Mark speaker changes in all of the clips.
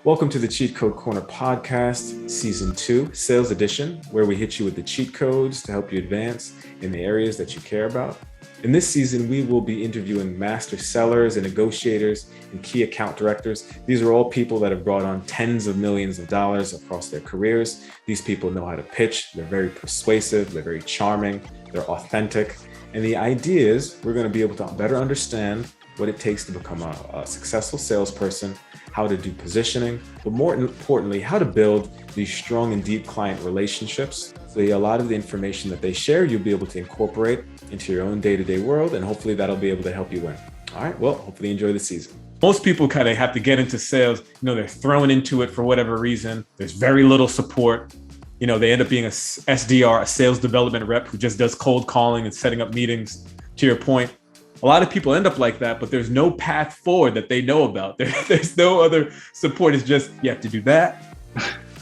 Speaker 1: Welcome to the Cheat Code Corner podcast, season 2, sales edition, where we hit you with the cheat codes to help you advance in the areas that you care about. In this season, we will be interviewing master sellers and negotiators and key account directors. These are all people that have brought on tens of millions of dollars across their careers. These people know how to pitch. They're very persuasive. They're very charming. They're authentic. And the idea is we're going to be able to better understand what it takes to become a successful salesperson, how to do positioning, but more importantly, how to build these strong and deep client relationships. So a lot of the information that they share, you'll be able to incorporate into your own day-to-day world, and hopefully that'll be able to help you win. All right, well, hopefully you enjoy the season. Most people kind of have to get into sales. They're thrown into it for whatever reason. There's very little support. They end up being a SDR, a sales development rep who just does cold calling and setting up meetings. To your point, a lot of people end up like that, but there's no path forward that they know about. There's no other support. It's just, you have to do that,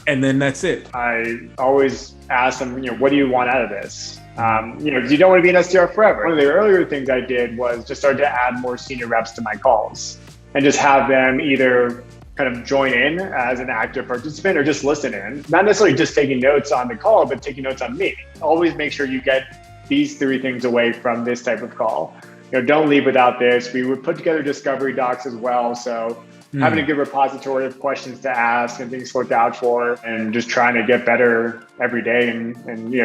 Speaker 1: and then that's it.
Speaker 2: I always ask them, what do you want out of this? You don't want to be an SDR forever. One of the earlier things I did was just start to add more senior reps to my calls and just have them either kind of join in as an active participant or just listen in. Not necessarily just taking notes on the call, but taking notes on me. Always make sure you get these 3 things away from this type of call. Don't leave without this. We would put together discovery docs as well. So having a good repository of questions to ask and things to look out for, and just trying to get better every day and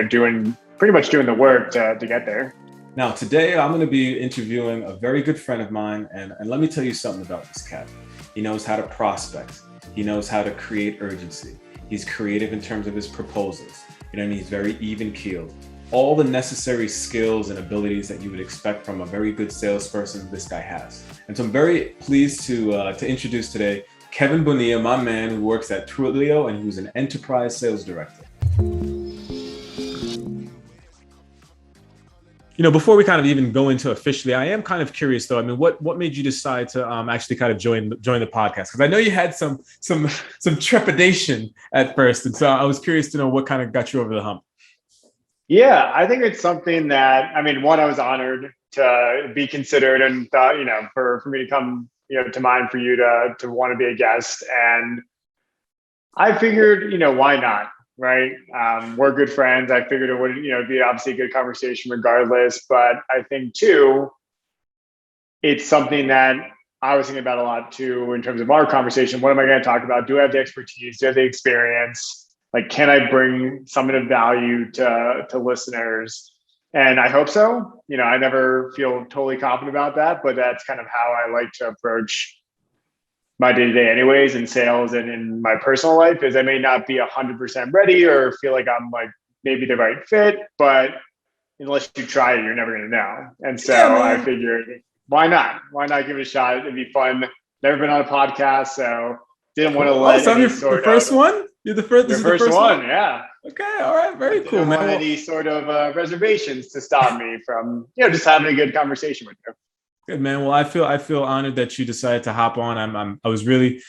Speaker 2: doing the work to get there.
Speaker 1: Now, today I'm going to be interviewing a very good friend of mine. And let me tell you something about this cat. He knows how to prospect. He knows how to create urgency. He's creative in terms of his proposals. And he's very even keeled. All the necessary skills and abilities that you would expect from a very good salesperson, this guy has. And so I'm very pleased to introduce today Kevin Bonilla, my man who works at Twilio and who's an enterprise sales director. Before we kind of even go into officially, I am kind of curious though. What made you decide to actually kind of join the podcast? Because I know you had some trepidation at first, and so I was curious to know what kind of got you over the hump.
Speaker 2: Yeah, I think it's something that, one, I was honored to be considered and thought, for me to come, to mind for you to want to be a guest. And I figured, why not? Right. We're good friends. I figured it would, be obviously a good conversation regardless. But I think too, it's something that I was thinking about a lot too, in terms of our conversation. What am I going to talk about? Do I have the expertise? Do I have the experience? Like, can I bring something of value to listeners? And I hope so. I never feel totally confident about that, but that's kind of how I like to approach my day-to-day anyways in sales and in my personal life. Is I may not be 100% ready or feel like I'm like maybe the right fit, but unless you try it, you're never going to know. And so I figured, why not? Why not give it a shot? It'd be fun. Never been on a podcast, so didn't want to let any sort of...
Speaker 1: first one? You're the first.
Speaker 2: This is the first one, yeah.
Speaker 1: Okay, all right, very cool, man.
Speaker 2: Any sort of reservations to stop me from, just having a good conversation with you.
Speaker 1: Good, man. Well, I feel honored that you decided to hop on. I was really,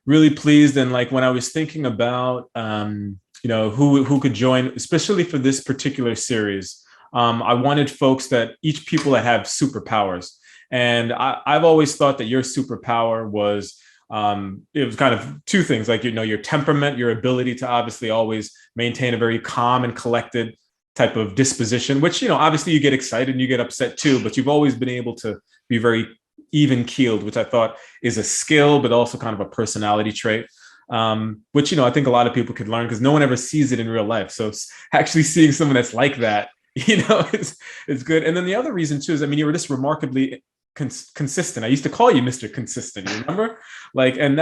Speaker 1: really pleased, and like when I was thinking about, who could join, especially for this particular series, I wanted folks each people that have superpowers, and I've always thought that your superpower was. It was kind of 2 things, like, your temperament, your ability to obviously always maintain a very calm and collected type of disposition, which, obviously you get excited and you get upset too, but you've always been able to be very even keeled, which I thought is a skill, but also kind of a personality trait, which, I think a lot of people could learn because no one ever sees it in real life. So actually seeing someone that's like that, is good. And then the other reason too is, you were just remarkably consistent. I used to call you Mr. Consistent, you remember? And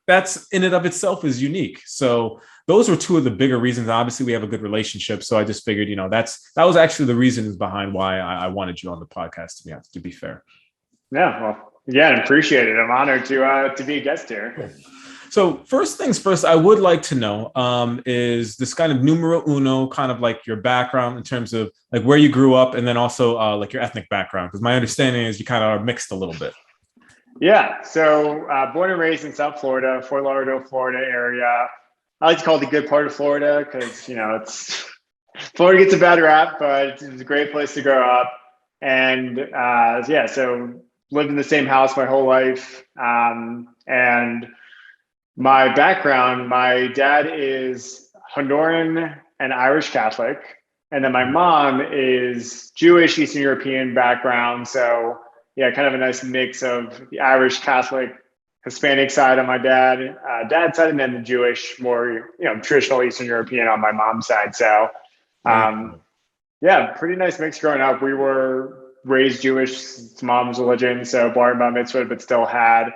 Speaker 1: that's in and of itself is unique. So those were 2 of the bigger reasons. Obviously we have a good relationship. So I just figured, that was actually the reasons behind why I wanted you on the podcast, to be fair.
Speaker 2: Yeah. Well, again, appreciate it. I'm honored to be a guest here.
Speaker 1: So first things first, I would like to know is this kind of numero uno, kind of like your background in terms of like where you grew up, and then also like your ethnic background, because my understanding is you kind of are mixed a little bit.
Speaker 2: Yeah. So born and raised in South Florida, Fort Lauderdale, Florida area. I like to call it the good part of Florida because, it's Florida gets a bad rap, but it's a great place to grow up. And so lived in the same house my whole life. And My background, my dad is Honduran and Irish Catholic. And then my mom is Jewish, Eastern European background. So yeah, kind of a nice mix of the Irish Catholic, Hispanic side on my dad's side, and then the Jewish, more, traditional Eastern European on my mom's side. So
Speaker 1: Very
Speaker 2: um,
Speaker 1: cool.
Speaker 2: yeah, pretty nice mix growing up. We were raised Jewish, it's mom's religion, so bar and bar mitzvah, but still had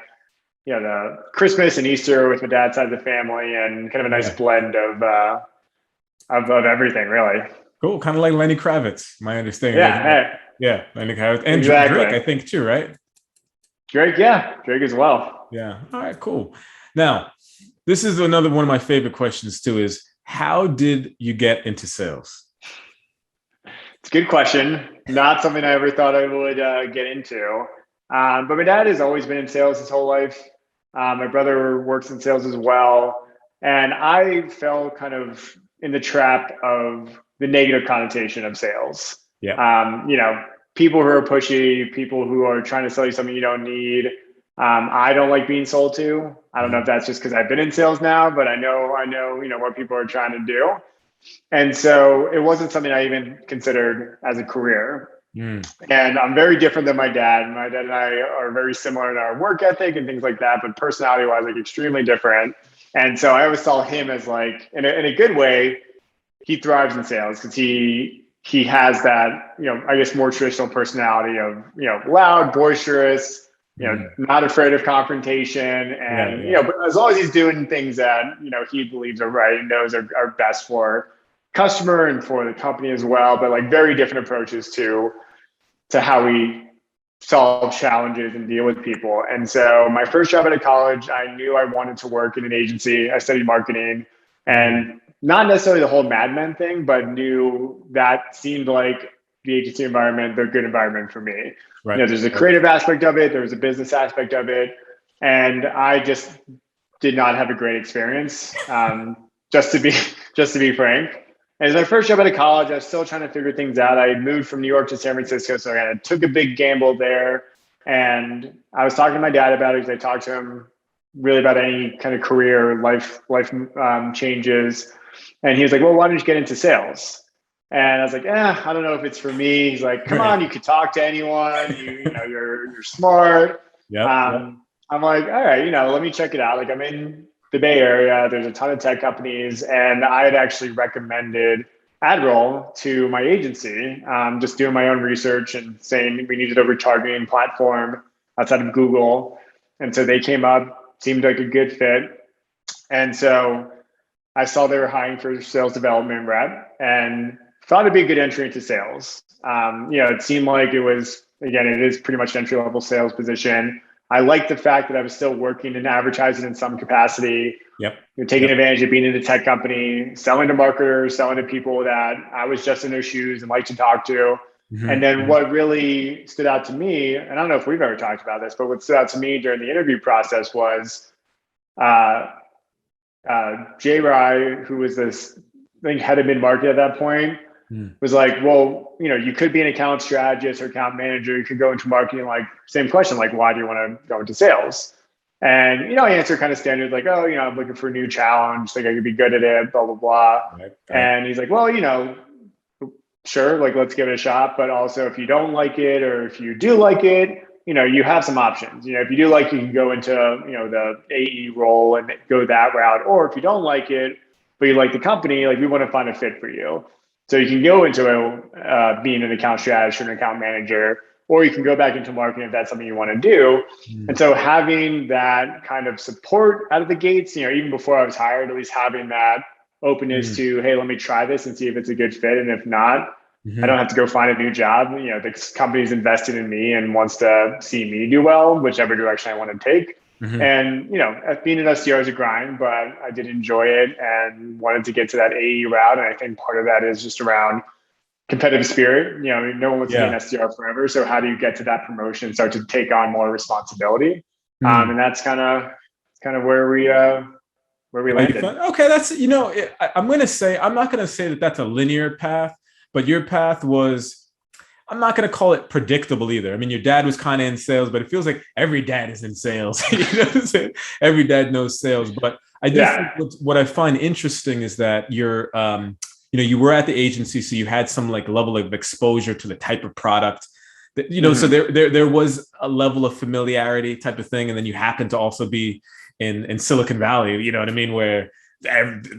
Speaker 2: the Christmas and Easter with my dad's side of the family, and kind of a nice
Speaker 1: Yeah.
Speaker 2: blend of everything, really.
Speaker 1: Cool. Kind of like Lenny Kravitz, my understanding.
Speaker 2: Yeah, hey,
Speaker 1: Yeah, Lenny Kravitz and Drake,
Speaker 2: exactly.
Speaker 1: I think too, right?
Speaker 2: Drake, yeah, Drake as well.
Speaker 1: Yeah. All right, cool. Now, this is another one of my favorite questions too, is how did you get into sales?
Speaker 2: It's a good question. Not something I ever thought I would get into. But my dad has always been in sales his whole life. My brother works in sales as well. And I fell kind of in the trap of the negative connotation of sales.
Speaker 1: Yeah.
Speaker 2: People who are pushy, people who are trying to sell you something you don't need. I don't like being sold to. I don't know if that's just because I've been in sales now, but I know, what people are trying to do. And so it wasn't something I even considered as a career.
Speaker 1: Mm.
Speaker 2: And I'm very different than my dad. My dad and I are very similar in our work ethic and things like that, but personality wise, like extremely different. And so I always saw him as like, in a good way, he thrives in sales because he has that, I guess more traditional personality of, loud, boisterous, not afraid of confrontation. And, but as long as he's doing things that, he believes are right and knows are best for customer and for the company as well, but like very different approaches to how we solve challenges and deal with people. And so my first job out of college, I knew I wanted to work in an agency. I studied marketing, and not necessarily the whole Mad Men thing, but knew that seemed like the agency environment, the good environment for me.
Speaker 1: Right.
Speaker 2: There's a creative aspect of it, there was a business aspect of it, and I just did not have a great experience. Just to be frank. And as my first job out of college, I was still trying to figure things out. I had moved from New York to San Francisco, so I kind of took a big gamble there. And I was talking to my dad about it because I talked to him really about any kind of career, life changes. And he was like, "Well, why don't you get into sales?" And I was like, I don't know if it's for me. He's like, "Come on, you could talk to anyone. You're smart."
Speaker 1: Yep.
Speaker 2: I'm like, all right, let me check it out. Like, I'm in the Bay Area, there's a ton of tech companies, and I had actually recommended AdRoll to my agency, just doing my own research and saying we needed a retargeting platform outside of Google. And so they came up, seemed like a good fit. And so I saw they were hiring for a sales development rep and thought it'd be a good entry into sales. It seemed like it was, again, it is pretty much an entry-level sales position. I liked the fact that I was still working in advertising in some capacity.
Speaker 1: Yep.
Speaker 2: You're taking advantage of being in a tech company, selling to marketers, selling to people that I was just in their shoes and like to talk to. Mm-hmm. And then what really stood out to me, and I don't know if we've ever talked about this, but what stood out to me during the interview process was Jay Rye, who was this, I think, head of mid-market at that point, was like, well, you could be an account strategist or account manager. You could go into marketing. Like, same question, like, why do you want to go into sales? And, I answer kind of standard, like, oh, I'm looking for a new challenge. Think I could be good at it, blah, blah, blah. Right. And he's like, well, sure, like, let's give it a shot. But also, if you don't like it, or if you do like it, you have some options. If you do like it, you can go into, the AE role and go that route. Or if you don't like it, but you like the company, like, we want to find a fit for you. So you can go into being an account strategist or an account manager, or you can go back into marketing if that's something you want to do. And so having that kind of support out of the gates, even before I was hired, at least having that openness to, hey, let me try this and see if it's a good fit. And if not, I don't have to go find a new job. The company's invested in me and wants to see me do well, whichever direction I want to take. And, being an SDR is a grind, but I did enjoy it and wanted to get to that AE route. And I think part of that is just around competitive spirit. No one wants to be an SDR forever. So how do you get to that promotion and start to take on more responsibility? And that's kind of where we landed.
Speaker 1: Okay. That's, I'm not going to say that that's a linear path, but your path was, I'm not going to call it predictable either. I mean, your dad was kind of in sales, but it feels like every dad is in sales. You know what I'm saying? Every dad knows sales. But I do think
Speaker 2: Yeah.
Speaker 1: what I find interesting is that you were at the agency, so you had some like level of exposure to the type of product that, so there was a level of familiarity type of thing. And then you happen to also be in Silicon Valley, you know what I mean? Where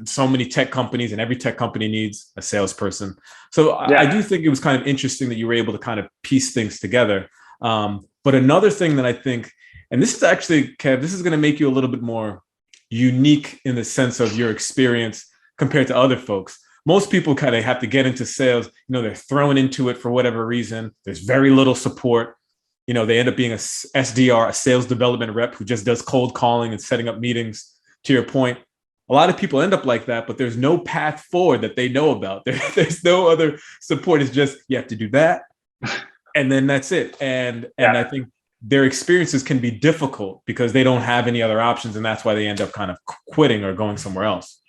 Speaker 1: so many tech companies and every tech company needs a salesperson. So I
Speaker 2: Yeah.
Speaker 1: do think it was kind of interesting that you were able to kind of piece things together. But another thing that I think, and this is actually, Kev, this is going to make you a little bit more unique in the sense of your experience compared to other folks. Most people kind of have to get into sales, they're thrown into it for whatever reason. There's very little support. They end up being a SDR, a sales development rep who just does cold calling and setting up meetings. To your point, a lot of people end up like that, but there's no path forward that they know about. There's no other support. It's just, you have to do that. And then that's it. And I think their experiences can be difficult because they don't have any other options. And that's why they end up kind of quitting or going somewhere else.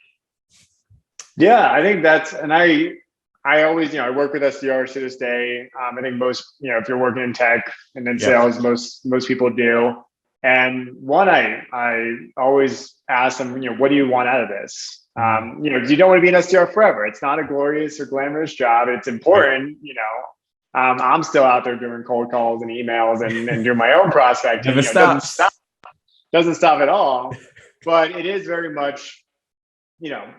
Speaker 2: Yeah, I think and I always, I work with SDRs to this day. I think most, if you're working in tech and in sales, most people do. And one, I always ask them, what do you want out of this? Because you don't want to be an SDR forever. It's not a glorious or glamorous job. It's important, I'm still out there doing cold calls and emails and doing my own prospecting.
Speaker 1: Never stops.
Speaker 2: Doesn't stop at all. But it is very much,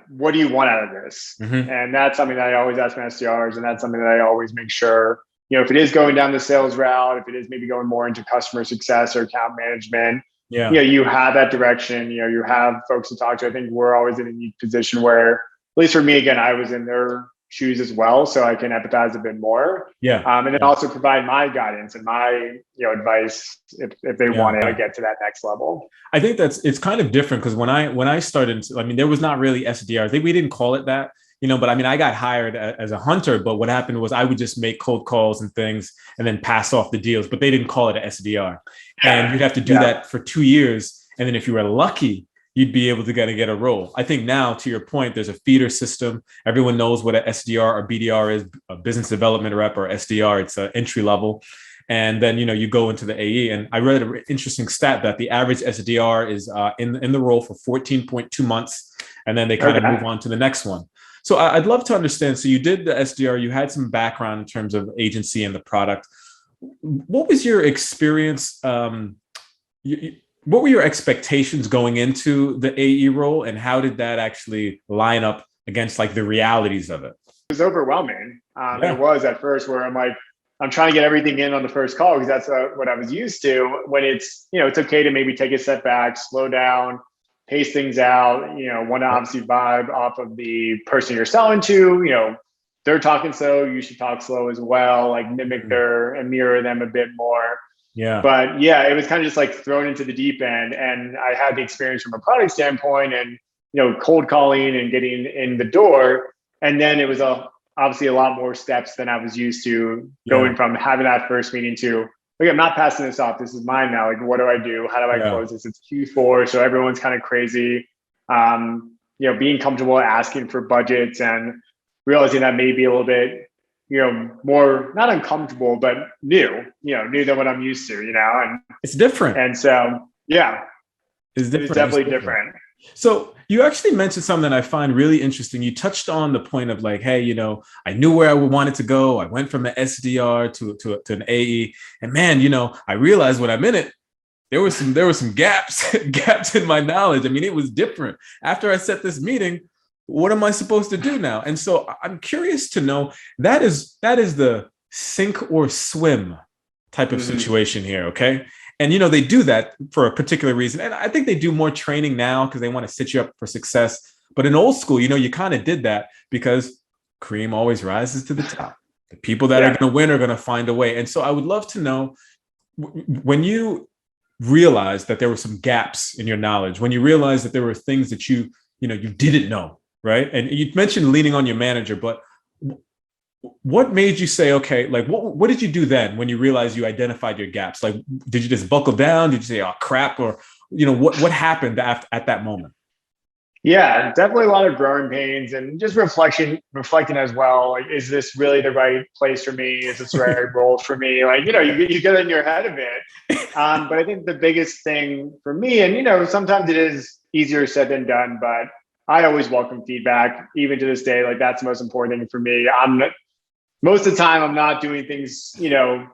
Speaker 2: what do you want out of this? And that's something that I always ask my SDRs, and that's something that I always make sure, if it is going down the sales route, if it is maybe going more into customer success or account management, you have that direction, you have folks to talk to. I think we're always in a unique position where, at least for me, again, I was in their shoes as well, so I can empathize a bit more. And then also provide my guidance and my advice if they want to get to that next level.
Speaker 1: I think it's kind of different because when I started, I mean, there was not really SDR. I think we didn't call it that, but I mean, I got hired as a hunter, but what happened was I would just make cold calls and things and then pass off the deals, but they didn't call it an SDR. And you'd have to do that for 2 years. And then if you were lucky, you'd be able to get a role. I think now, to your point, there's a feeder system. Everyone knows what an SDR or BDR is, a business development rep, or SDR. It's an entry level. And then, you go into the AE. And I read an interesting stat that the average SDR is in the role for 14.2 months. And then they kind of move on to the next one. So I'd love to understand. So you did the SDR, you had some background in terms of agency and the product. What was your experience? What were your expectations going into the AE role, and how did that actually line up against like the realities of it?
Speaker 2: It was overwhelming. It was at first, where I'm like, I'm trying to get everything in on the first call because that's what I was used to. When it's, it's okay to maybe take a step back, slow down, pace things out, want to obviously vibe off of the person you're selling to, they're talking slow, you should talk slow as well, like mimic and mirror them a bit more. But it was kind of just like thrown into the deep end. And I had the experience from a product standpoint and, cold calling and getting in the door. And then it was obviously a lot more steps than I was used to, going from having that first meeting to, okay, I'm not passing this off. This is mine now. Like, what do I do? How do I close this? It's Q4. So everyone's kind of crazy. Being comfortable asking for budgets and realizing that may be a little bit, more not uncomfortable, but new than what I'm used to, and
Speaker 1: it's different.
Speaker 2: And so,
Speaker 1: it's
Speaker 2: definitely different.
Speaker 1: So you actually mentioned something that I find really interesting. You touched on the point of like, hey, I knew where I wanted to go. I went from an SDR to an AE, and man, I realized when I'm in it, there were some gaps in my knowledge. I mean, it was different. After I set this meeting, what am I supposed to do now? And so I'm curious to know, that is the sink or swim type of situation here. Okay. And, they do that for a particular reason. And I think they do more training now because they want to set you up for success. But in old school, you kind of did that because cream always rises to the top. The people that are going to win are going to find a way. And so I would love to know, when you realized that there were some gaps in your knowledge, when you realized that there were things that you didn't know, right? And you mentioned leaning on your manager, but what made you say, okay, like what did you do then when you realized you identified your gaps? Like, did you just buckle down? Did you say, oh crap? Or, what happened at that moment?
Speaker 2: Yeah, definitely a lot of growing pains and just reflecting as well. Like, is this really the right place for me? Is this the right role for me? Like, you get in your head a bit. But I think the biggest thing for me, and sometimes it is easier said than done, but I always welcome feedback, even to this day. Like, that's the most important thing for me. Most of the time I'm not doing things,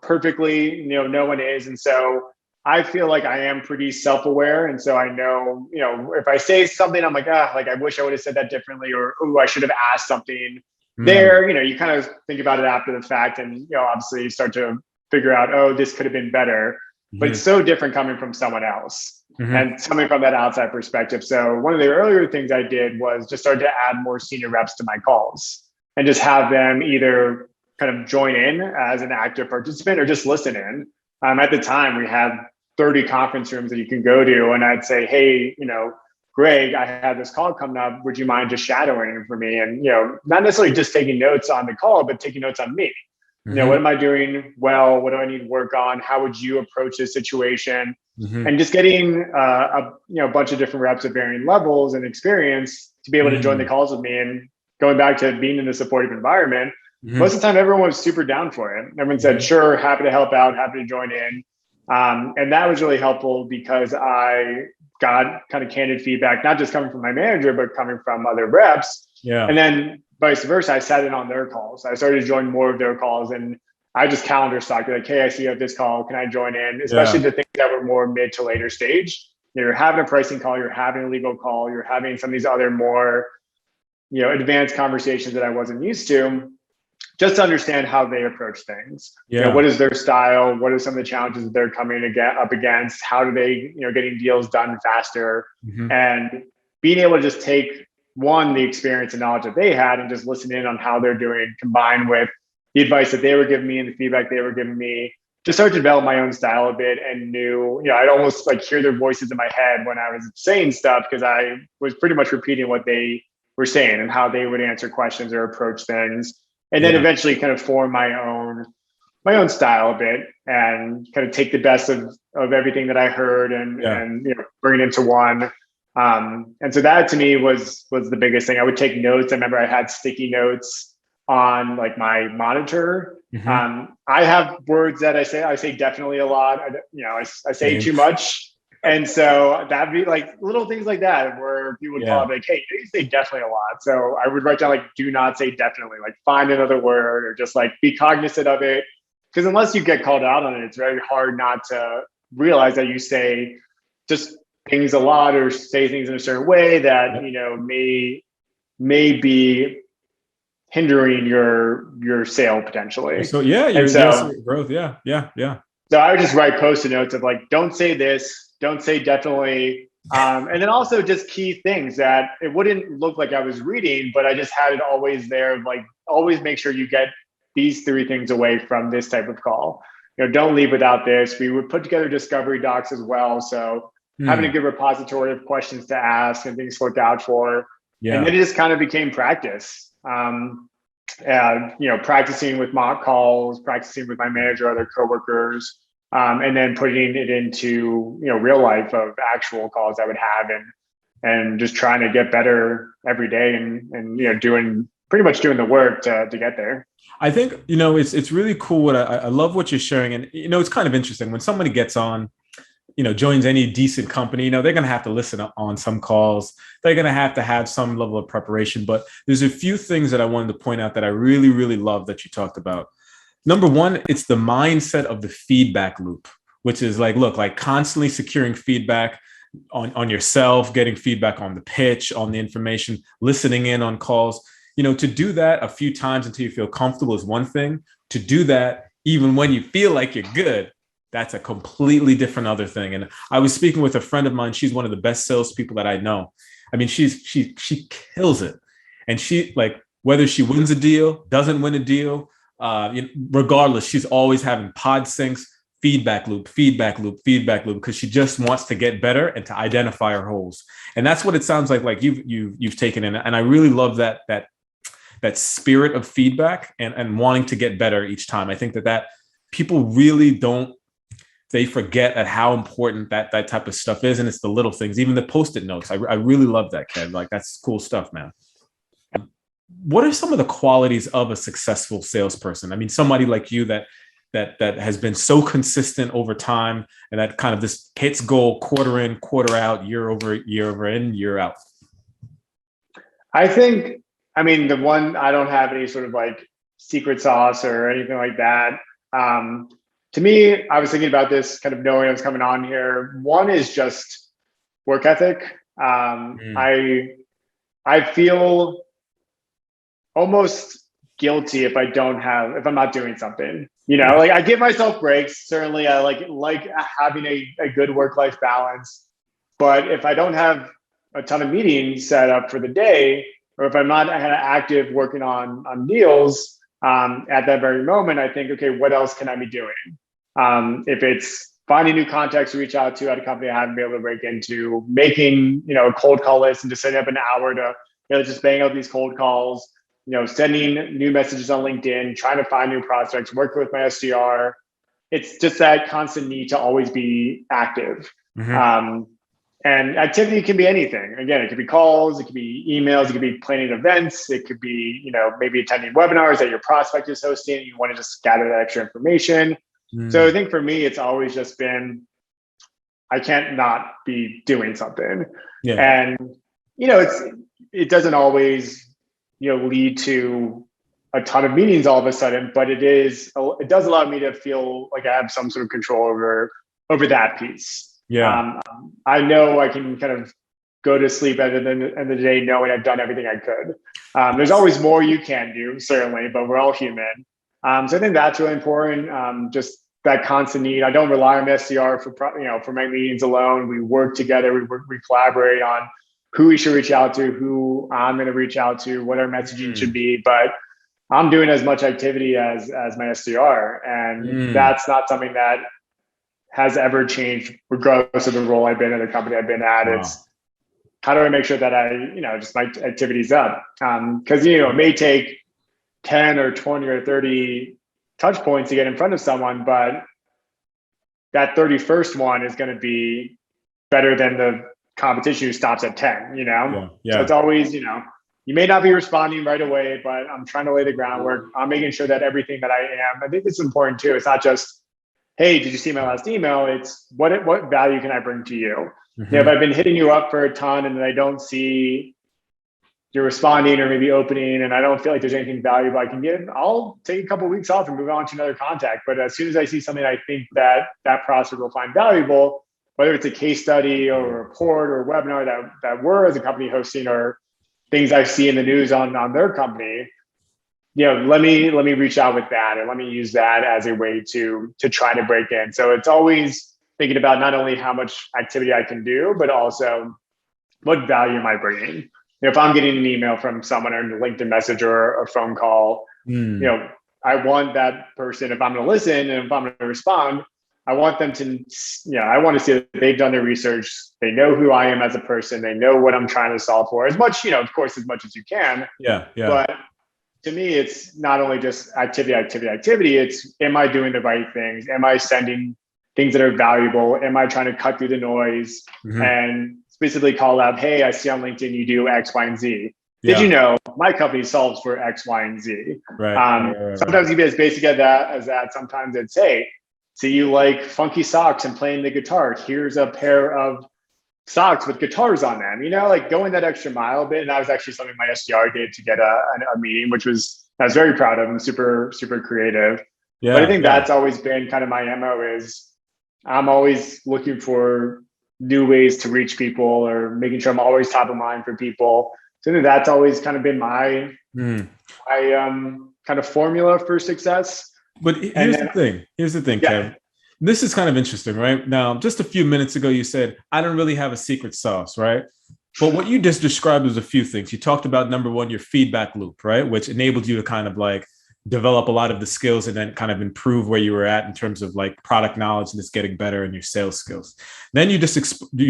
Speaker 2: perfectly, no one is. And so I feel like I am pretty self-aware. And so I know, if I say something, I'm like, like I wish I would have said that differently, or, oh, I should have asked something there. You kind of think about it after the fact and, obviously you start to figure out, oh, this could have been better, but it's so different coming from someone else and coming from that outside perspective. So one of the earlier things I did was just start to add more senior reps to my calls and just have them either kind of join in as an active participant or just listen in. At the time, we had 30 conference rooms that you can go to, and I'd say, hey, Greg, I had this call coming up. Would you mind just shadowing for me? And not necessarily just taking notes on the call, but taking notes on me. What am I doing well? What do I need to work on? How would you approach this situation? And just getting a bunch of different reps at varying levels and experience to be able to join the calls with me. And going back to being in a supportive environment, most of the time, everyone was super down for it. Everyone said, sure, happy to help out, happy to join in. And that was really helpful because I got kind of candid feedback, not just coming from my manager, but coming from other reps.
Speaker 1: Yeah.
Speaker 2: And then vice versa, I sat in on their calls. I started to join more of their calls, and I just calendar stalked, like, hey, I see you at this call. Can I join in? Especially the things that were more mid to later stage. You're having a pricing call, you're having a legal call, you're having some of these other more, advanced conversations that I wasn't used to, just to understand how they approach things. What is their style? What are some of the challenges that they're coming up against? How do they, getting deals done faster? And being able to just take the experience and knowledge that they had and just listen in on how they're doing, combined with the advice that they were giving me and the feedback they were giving me, to start to develop my own style a bit. And I'd almost like hear their voices in my head when I was saying stuff, because I was pretty much repeating what they were saying and how they would answer questions or approach things. And then eventually kind of form my own style a bit and kind of take the best of everything that I heard and bring it into one. And so that to me was the biggest thing. I would take notes. I remember I had sticky notes on like my monitor. I have words that I say definitely a lot. I say too much. And so that'd be like little things like that where people would call it like, hey, you say definitely a lot. So I would write down like, do not say definitely, like find another word, or just like be cognizant of it. Because unless you get called out on it, it's very hard not to realize that you say just things a lot or say things in a certain way that, may be hindering your sale potentially.
Speaker 1: So your growth. Yeah.
Speaker 2: So I would just write post-it notes of like, don't say this, don't say definitely. And then also just key things that it wouldn't look like I was reading, but I just had it always there. Like, always make sure you get these 3 things away from this type of call. Don't leave without this. We would put together discovery docs as well. So having a good repository of questions to ask and things to look out for. And then it just kind of became practice. Practicing with mock calls, practicing with my manager, other coworkers, and then putting it into, real life of actual calls I would have, and just trying to get better every day and doing the work to get there.
Speaker 1: I think, it's really cool. I love what you're sharing. And, it's kind of interesting when somebody gets on, joins any decent company, they're going to have to listen on some calls. They're going to have some level of preparation. But there's a few things that I wanted to point out that I really, really love that you talked about. Number one, it's the mindset of the feedback loop, which is like constantly securing feedback on yourself, getting feedback on the pitch, on the information, listening in on calls. To do that a few times until you feel comfortable is one thing. To do that even when you feel like you're good, that's a completely different other thing. And I was speaking with a friend of mine. She's one of the best salespeople that I know. I mean, she kills it. And she, like, whether she wins a deal, doesn't win a deal, regardless, she's always having pod syncs, feedback loop, because she just wants to get better and to identify her holes. And that's what it sounds like you've taken in. And I really love that spirit of feedback and wanting to get better each time. I think that people really don't they forget at how important that type of stuff is. And it's the little things, even the Post-it notes. I really love that, Kev. Like, that's cool stuff, man. What are some of the qualities of a successful salesperson? I mean, somebody like you that has been so consistent over time, and that kind of this hits goal quarter in, quarter out, year over in, year out.
Speaker 2: I think, I mean, the one, I don't have any sort of like secret sauce or anything like that. To me, I was thinking about this kind of knowing I was coming on here. One is just work ethic. I feel almost guilty if if I'm not doing something, like I give myself breaks. Certainly I like having a good work-life balance, but if I don't have a ton of meetings set up for the day, or if I'm not kind of active working on deals, at that very moment, I think, okay, what else can I be doing? If it's finding new contacts to reach out to at a company I haven't been able to break into, making, a cold call list and just setting up an hour to, just bang out these cold calls, sending new messages on LinkedIn, trying to find new prospects, working with my SDR. It's just that constant need to always be active. Mm-hmm. And activity can be anything. Again, it could be calls, it could be emails, it could be planning events, it could be, maybe attending webinars that your prospect is hosting, and you want to just gather that extra information. So I think for me, it's always just been, I can't not be doing something. Yeah. And, it doesn't always, lead to a ton of meetings all of a sudden, but it does allow me to feel like I have some sort of control over that piece. Yeah. I know I can kind of go to sleep at the end of the day knowing I've done everything I could. There's always more you can do, certainly, but we're all human. So I think that's really important. Just that constant need. I don't rely on SDR for my meetings alone. We work together. We collaborate on who we should reach out to, who I'm going to reach out to, what our messaging should be. But I'm doing as much activity as my SDR, and that's not something that has ever changed, regardless of the role I've been in, the company I've been at. Wow. It's how do I make sure that I, just my activity's up? Because it may take 10 or 20 or 30 touch points to get in front of someone, but that 31st one is going to be better than the competition who stops at 10, Yeah. So it's always, you may not be responding right away, but I'm trying to lay the groundwork. I'm making sure that everything that I am, I think it's important too. It's not just, hey, did you see my last email? It's what value can I bring to you? Mm-hmm. If I've been hitting you up for a ton and I don't see you're responding or maybe opening, and I don't feel like there's anything valuable I can get, I'll take a couple of weeks off and move on to another contact. But as soon as I see something I think that prospect will find valuable, whether it's a case study or a report or a webinar that we're as a company hosting, or things I see in the news on their company, let me reach out with that, and let me use that as a way to try to break in. So it's always thinking about not only how much activity I can do, but also what value am I bringing? If I'm getting an email from someone or a LinkedIn message or a phone call, I want that person, if I'm going to listen and if I'm going to respond, I want them to, I want to see that they've done their research. They know who I am as a person. They know what I'm trying to solve for, as much, of course, as much as you can. Yeah. But to me, it's not only just activity. It's, am I doing the right things? Am I sending things that are valuable? Am I trying to cut through the noise and specifically call out, hey, I see on LinkedIn you do X, Y, and Z. Did you know my company solves for X, Y, and Z? Right. Sometimes you be as basic as that. Sometimes it's, hey, so you like funky socks and playing the guitar. Here's a pair of socks with guitars on them, like going that extra mile a bit. And that was actually something my SDR did to get a meeting, which I was very proud of and super, super creative. Yeah, but I think that's always been kind of my MO is I'm always looking for new ways to reach people, or making sure I'm always top of mind for people. So I think that's always kind of been my kind of formula for success.
Speaker 1: But here's the thing, Kevin. This is kind of interesting, right? Now, just a few minutes ago, you said, I don't really have a secret sauce, right? But what you just described was a few things. You talked about, number one, your feedback loop, right? Which enabled you to kind of like develop a lot of the skills and then kind of improve where you were at in terms of like product knowledge and just getting better in your sales skills. Then you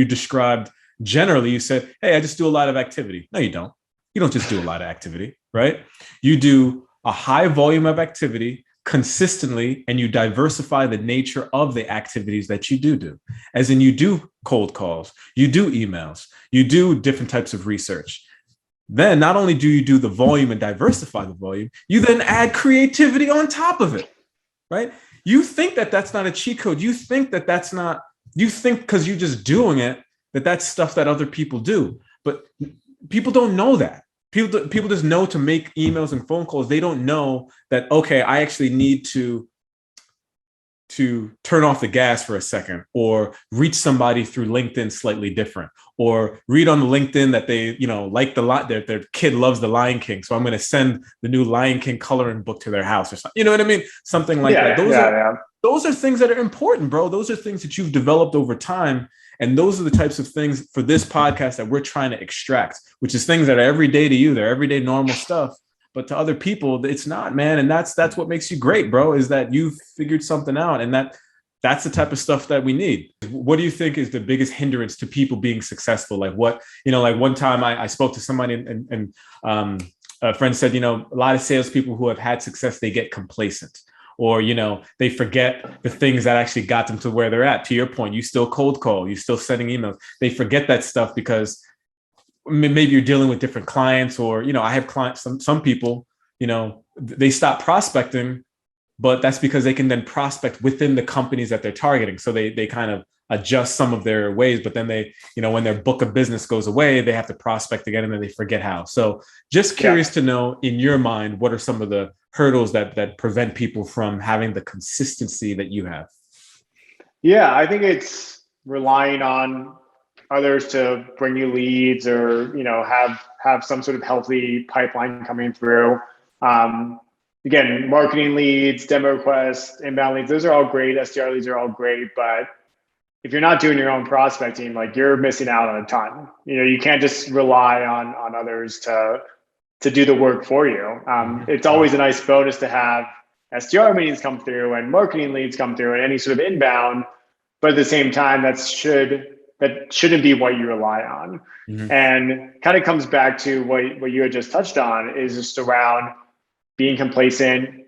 Speaker 1: described generally, you said, hey, I just do a lot of activity. No, you don't. You don't just do a lot of activity, right? You do a high volume of activity consistently and you diversify the nature of the activities that you do, as in you do cold calls, you do emails, you do different types of research. Then not only do you do the volume and diversify the volume, you then add creativity on top of it, right? You think that that's not a cheat code. You think that that's not, you think because you're just doing it, that that's stuff that other people do. But people don't know that. People just know to make emails and phone calls. They don't know that, okay, I actually need to turn off the gas for a second, or reach somebody through LinkedIn slightly different, or read on LinkedIn that they, like their kid loves the Lion King. So I'm going to send the new Lion King coloring book to their house or something. You know what I mean? Something like that. Those are things that are important, bro. Those are things that you've developed over time. And those are the types of things for this podcast that we're trying to extract, which is things that are everyday to you. They're everyday normal stuff. But to other people, it's not, man. And that's what makes you great, bro, is that you've figured something out. And that's the type of stuff that we need. What do you think is the biggest hindrance to people being successful? Like what, like one time I spoke to somebody and a friend said, a lot of salespeople who have had success, they get complacent, or, they forget the things that actually got them to where they're at. To your point, you still cold call, you still sending emails. They forget that stuff because maybe you're dealing with different clients, or, I have clients, some people, they stop prospecting, but that's because they can then prospect within the companies that they're targeting. So they kind of adjust some of their ways, but then they, when their book of business goes away, they have to prospect again, and then they forget how. So just curious to know, in your mind, what are some of the hurdles that prevent people from having the consistency that you have?
Speaker 2: Yeah, I think it's relying on others to bring you leads, or have some sort of healthy pipeline coming through. Again, marketing leads, demo requests, inbound leads, those are all great. SDR leads are all great, but if you're not doing your own prospecting, like, you're missing out on a ton. You can't just rely on others to do the work for you. It's always a nice bonus to have SDR meetings come through and marketing leads come through and any sort of inbound, but at the same time, that shouldn't be what you rely on. Mm-hmm. And kind of comes back to what you had just touched on, is just around being complacent,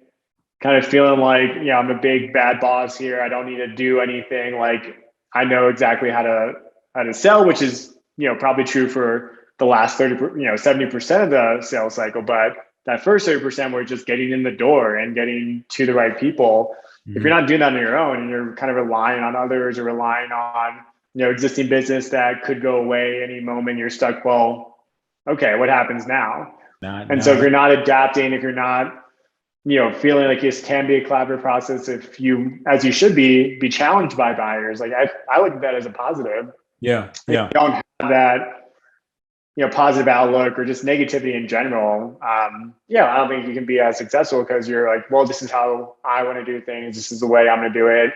Speaker 2: kind of feeling like, I'm a big bad boss here. I don't need to do anything. Like, I know exactly how to sell, which is, probably true for the last 70% of the sales cycle. But that first 30%, we're just getting in the door and getting to the right people. Mm-hmm. If you're not doing that on your own, and you're kind of relying on others, or relying on, existing business that could go away any moment, you're stuck. Well, okay, what happens now? So if you're not adapting, if you're not, feeling like this can be a collaborative process, if you, as you should be challenged by buyers, like I look at that as a positive.
Speaker 1: Yeah.
Speaker 2: If you don't have that, positive outlook, or just negativity in general, I don't think you can be as successful, because you're like, well, this is how I want to do things. This is the way I'm going to do it.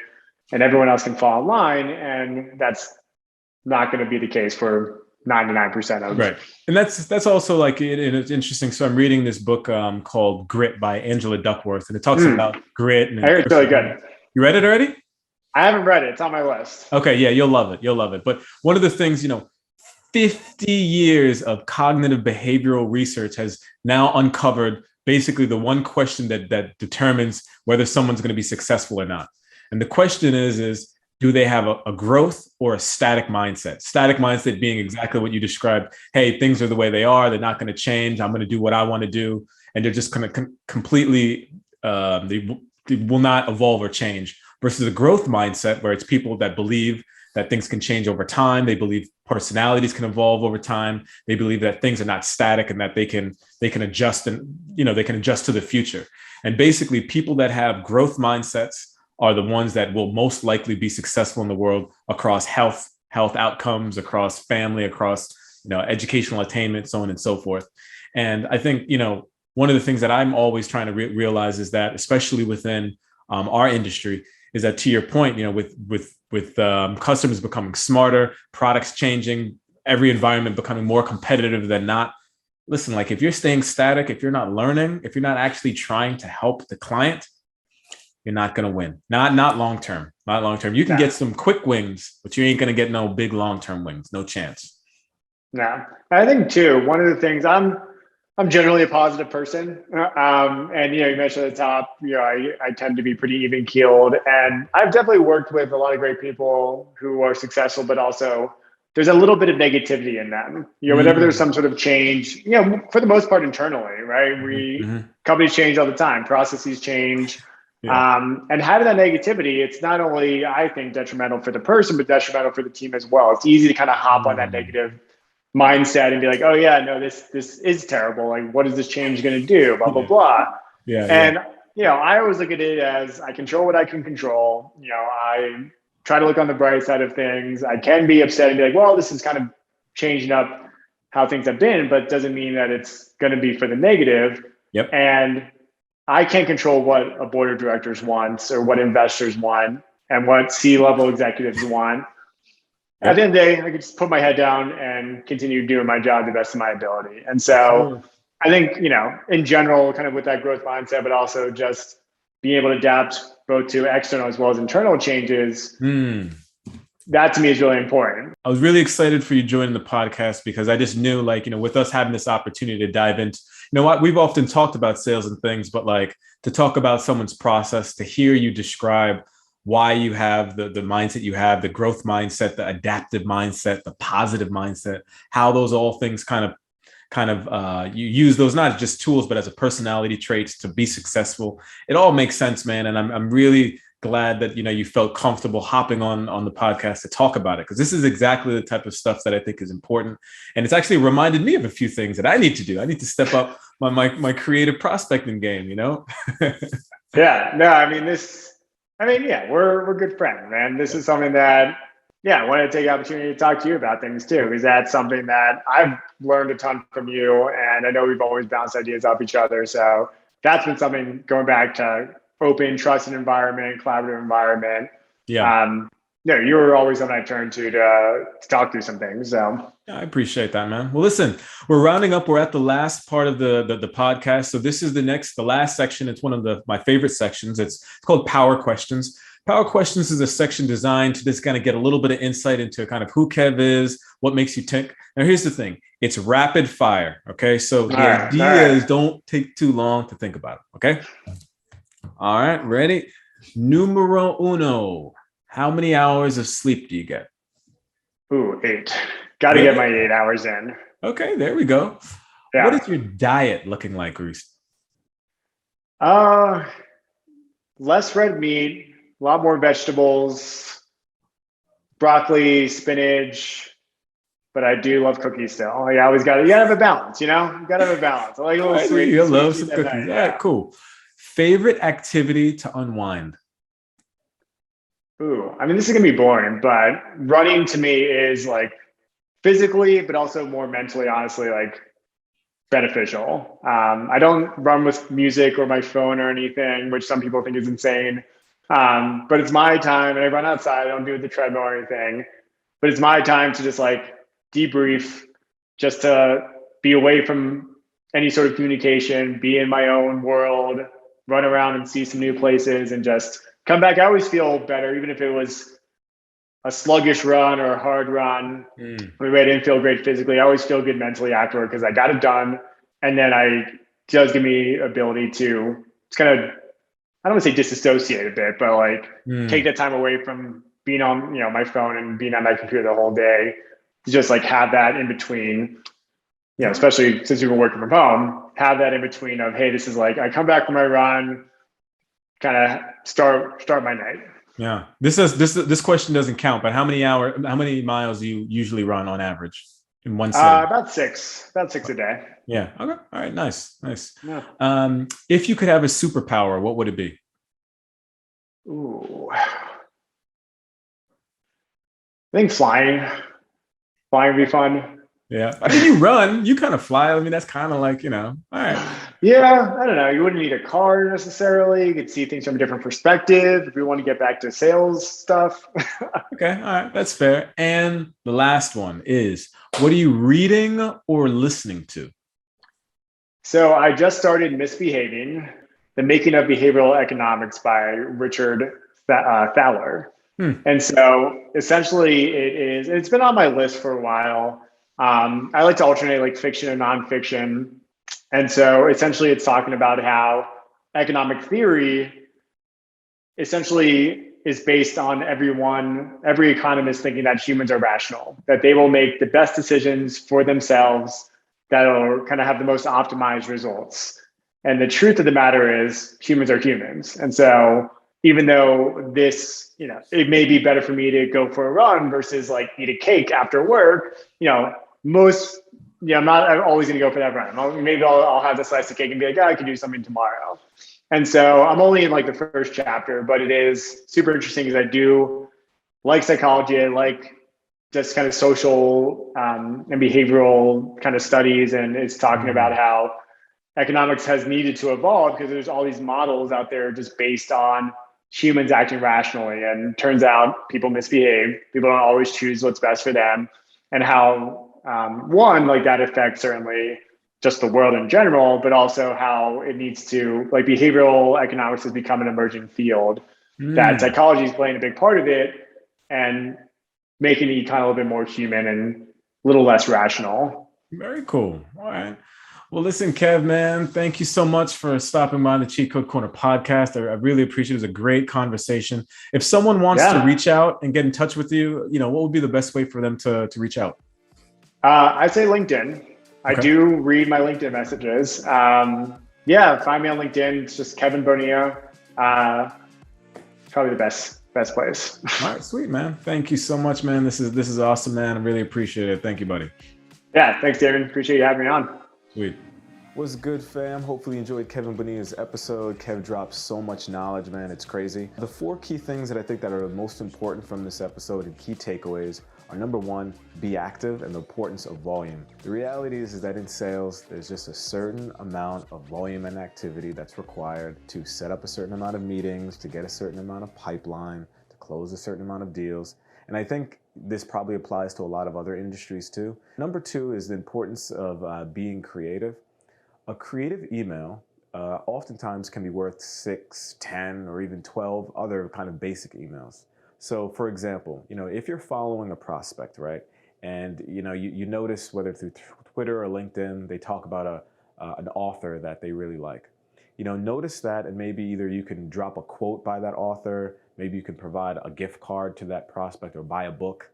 Speaker 2: And everyone else can fall in line. And that's not going to be the case for 99% of.
Speaker 1: Right. And that's also like, it's interesting. So I'm reading this book called Grit by Angela Duckworth, and it talks about grit. And
Speaker 2: I heard it's really good.
Speaker 1: You read it already?
Speaker 2: I haven't read it. It's on my list.
Speaker 1: Okay. Yeah. You'll love it. But one of the things, 50 years of cognitive behavioral research has now uncovered basically the one question that determines whether someone's going to be successful or not. And the question is do they have a growth or a static mindset? Static mindset being exactly what you described. Hey, things are the way they are. They're not going to change. I'm going to do what I want to do. And they're just going to completely, they will not evolve or change. Versus a growth mindset, where it's people that believe that things can change over time. They believe personalities can evolve over time. They believe that things are not static, and that they can adjust, and they can adjust to the future. And basically, people that have growth mindsets are the ones that will most likely be successful in the world across health outcomes, across family, across, educational attainment, so on and so forth. And I think, one of the things that I'm always trying to realize is that, especially within our industry, is that, to your point, with customers becoming smarter, products changing, every environment becoming more competitive than not. Listen, like, if you're staying static, if you're not learning, if you're not actually trying to help the client, you're not going to win. Not long term. Not long term. You can get some quick wins, but you ain't going to get no big long term wins. No chance.
Speaker 2: Yeah. I think too, one of the things, I'm I'm generally a positive person. And, you mentioned at the top, I tend to be pretty even keeled. And I've definitely worked with a lot of great people who are successful, but also there's a little bit of negativity in them. Whenever there's some sort of change, for the most part internally, right? Companies change all the time, processes change.
Speaker 1: Yeah.
Speaker 2: And having that negativity, it's not only, I think, detrimental for the person, but detrimental for the team as well. It's easy to kind of hop on that negative mindset and be like, oh yeah, no, this is terrible. Like, what is this change going to do? Blah, blah, blah.
Speaker 1: Yeah.
Speaker 2: And, I always look at it as I control what I can control. I try to look on the bright side of things. I can be upset and be like, well, this is kind of changing up how things have been, but doesn't mean that it's going to be for the negative.
Speaker 1: Yep.
Speaker 2: And I can't control what a board of directors wants or what investors want and what C-level executives want. At the end of the day, I could just put my head down and continue doing my job to the best of my ability. And so I think, in general, kind of with that growth mindset, but also just being able to adapt both to external as well as internal changes, that to me is really important.
Speaker 1: I was really excited for you joining the podcast because I just knew, with us having this opportunity to dive into, what we've often talked about sales and things, but to talk about someone's process, to hear you describe why you have the mindset you have, the growth mindset, the adaptive mindset, the positive mindset, how those all things kind of you use those not just tools, but as a personality traits to be successful. It all makes sense, man. And I'm really glad that, you felt comfortable hopping on the podcast to talk about it, because this is exactly the type of stuff that I think is important. And it's actually reminded me of a few things that I need to do. I need to step up my creative prospecting game,
Speaker 2: Yeah, no, we're good friends, man. This is something that, I want to take the opportunity to talk to you about things too, because that's something that I've learned a ton from you. And I know we've always bounced ideas off each other. So that's been something going back to open, trusted environment, collaborative environment.
Speaker 1: Yeah.
Speaker 2: You were always someone I turned to talk through some things. So
Speaker 1: I appreciate that, man. Well, listen, we're rounding up. We're at the last part of the podcast. So this is the last section. It's one of my favorite sections. It's called Power Questions. Power Questions is a section designed to just kind of get a little bit of insight into kind of who Kev is, what makes you tick. Now, here's the thing. It's rapid fire. Okay. So the idea is don't take too long to think about it. Okay. All right. Ready? Numero uno. How many hours of sleep do you get?
Speaker 2: Ooh, 8. Got to get my 8 hours in.
Speaker 1: Okay, there we go. Yeah. What is your diet looking like, Reese?
Speaker 2: Less red meat, a lot more vegetables, broccoli, spinach, but I do love cookies still. You always got to have a balance, You got to have a balance. I like a little sweet.
Speaker 1: You love some cookies. All right, cool. Favorite activity to unwind?
Speaker 2: Ooh, this is going to be boring, but running to me is physically, but also more mentally, honestly, beneficial. I don't run with music or my phone or anything, which some people think is insane. But it's my time, and I run outside. I don't do the treadmill or anything, but it's my time to just debrief, just to be away from any sort of communication, be in my own world, run around and see some new places, and just come back. I always feel better, even if it was a sluggish run or a hard run. Maybe I didn't feel great physically. I always feel good mentally afterward because I got it done. And then it does give me ability to kind of, I don't want to say disassociate a bit, but take that time away from being on, my phone and being on my computer the whole day, to just have that in between, especially since you've been working from home, have that in between of, hey, this is I come back from my run, kind of start my night.
Speaker 1: Yeah. This question doesn't count, but how many miles do you usually run on average in one setting?
Speaker 2: About six a day.
Speaker 1: Yeah. Okay. All right. Nice.
Speaker 2: Yeah.
Speaker 1: If you could have a superpower, what would it be?
Speaker 2: Ooh. I think flying would be fun.
Speaker 1: Yeah. You run, you kind of fly. That's kind of all right.
Speaker 2: Yeah, I don't know. You wouldn't need a car necessarily. You could see things from a different perspective if we want to get back to sales stuff.
Speaker 1: Okay, all right, that's fair. And the last one is, what are you reading or listening to?
Speaker 2: So I just started Misbehaving, The Making of Behavioral Economics by Richard Thaler. And so essentially it's been on my list for a while. I like to alternate fiction and nonfiction. And so essentially it's talking about how economic theory essentially is based on every economist thinking that humans are rational, that they will make the best decisions for themselves that'll kind of have the most optimized results. And the truth of the matter is humans are humans. And so even though this, it may be better for me to go for a run versus like eat a cake after work, most, I'm not always going to go for that run. Maybe I'll have the slice of cake and be like, I can do something tomorrow. And so I'm only in like the first chapter, but it is super interesting because I do like psychology. I like just kind of social and behavioral kind of studies. And it's talking about how economics has needed to evolve because there's all these models out there just based on humans acting rationally. And turns out people misbehave. People don't always choose what's best for them. And how, one, like that affects certainly just the world in general, but also how it needs to, like behavioral economics has become an emerging field that psychology is playing a big part of it and making the economy a little bit more human and a little less rational.
Speaker 1: Very cool. All right. Well, listen, Kev, man, thank you so much for stopping by the Cheat Code Corner podcast. I really appreciate it. It was a great conversation. If someone wants to reach out and get in touch with you, what would be the best way for them to reach out?
Speaker 2: I say LinkedIn. Okay. I do read my LinkedIn messages. Find me on LinkedIn. It's just Kevin Bonilla. Probably the best place.
Speaker 1: All right, sweet, man. Thank you so much, man. This is awesome, man. I really appreciate it. Thank you, buddy.
Speaker 2: Yeah, thanks, David. Appreciate you having me on.
Speaker 1: Sweet. What's good, fam? Hopefully you enjoyed Kevin Bonilla's episode. Kev drops so much knowledge, man. It's crazy. The 4 key things that I think that are most important from this episode and key takeaways are: number 1, be active and the importance of volume. The reality is that in sales, there's just a certain amount of volume and activity that's required to set up a certain amount of meetings, to get a certain amount of pipeline, to close a certain amount of deals. And I think this probably applies to a lot of other industries too. Number 2 is the importance of being creative. A creative email oftentimes can be worth 6, 10, or even 12 other kind of basic emails. So for example, if you're following a prospect, right, and you notice whether through Twitter or LinkedIn, they talk about an author that they really like. Notice that, and maybe either you can drop a quote by that author, maybe you can provide a gift card to that prospect or buy a book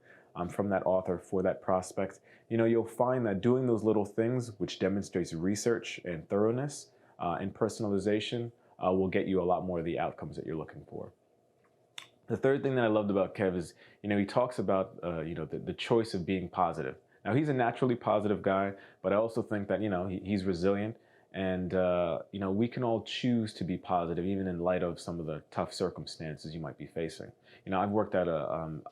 Speaker 1: from that author for that prospect. You'll find that doing those little things, which demonstrates research and thoroughness and personalization, will get you a lot more of the outcomes that you're looking for. The third thing that I loved about Kev is, he talks about, the choice of being positive. Now, he's a naturally positive guy, but I also think that, he's resilient. And, we can all choose to be positive, even in light of some of the tough circumstances you might be facing. I've worked at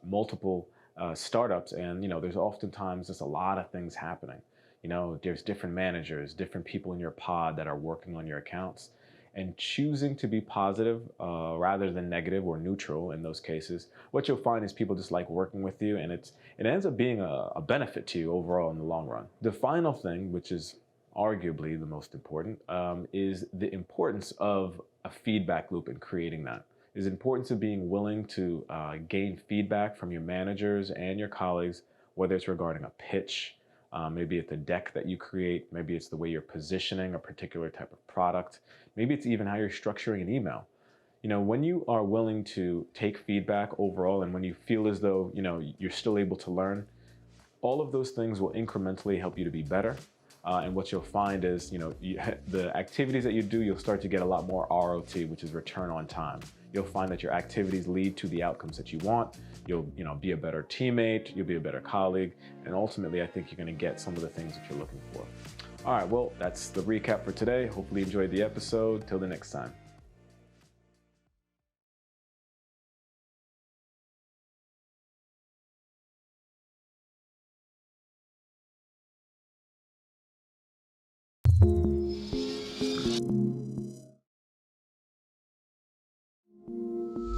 Speaker 1: multiple startups, and, there's oftentimes just a lot of things happening. There's different managers, different people in your pod that are working on your accounts. And choosing to be positive rather than negative or neutral in those cases, what you'll find is people just like working with you, and it ends up being a benefit to you overall in the long run. The final thing, which is arguably the most important, is the importance of a feedback loop and creating that. Is the importance of being willing to gain feedback from your managers and your colleagues, whether it's regarding a pitch, maybe it's the deck that you create, maybe it's the way you're positioning a particular type of product, maybe it's even how you're structuring an email. When you are willing to take feedback overall, and when you feel as though, you're still able to learn, all of those things will incrementally help you to be better. And what you'll find is, the activities that you do, you'll start to get a lot more ROT, which is return on time. You'll find that your activities lead to the outcomes that you want. You'll, be a better teammate, you'll be a better colleague, and ultimately, I think you're going to get some of the things that you're looking for. All right, well, that's the recap for today. Hopefully you enjoyed the episode. Till the next time.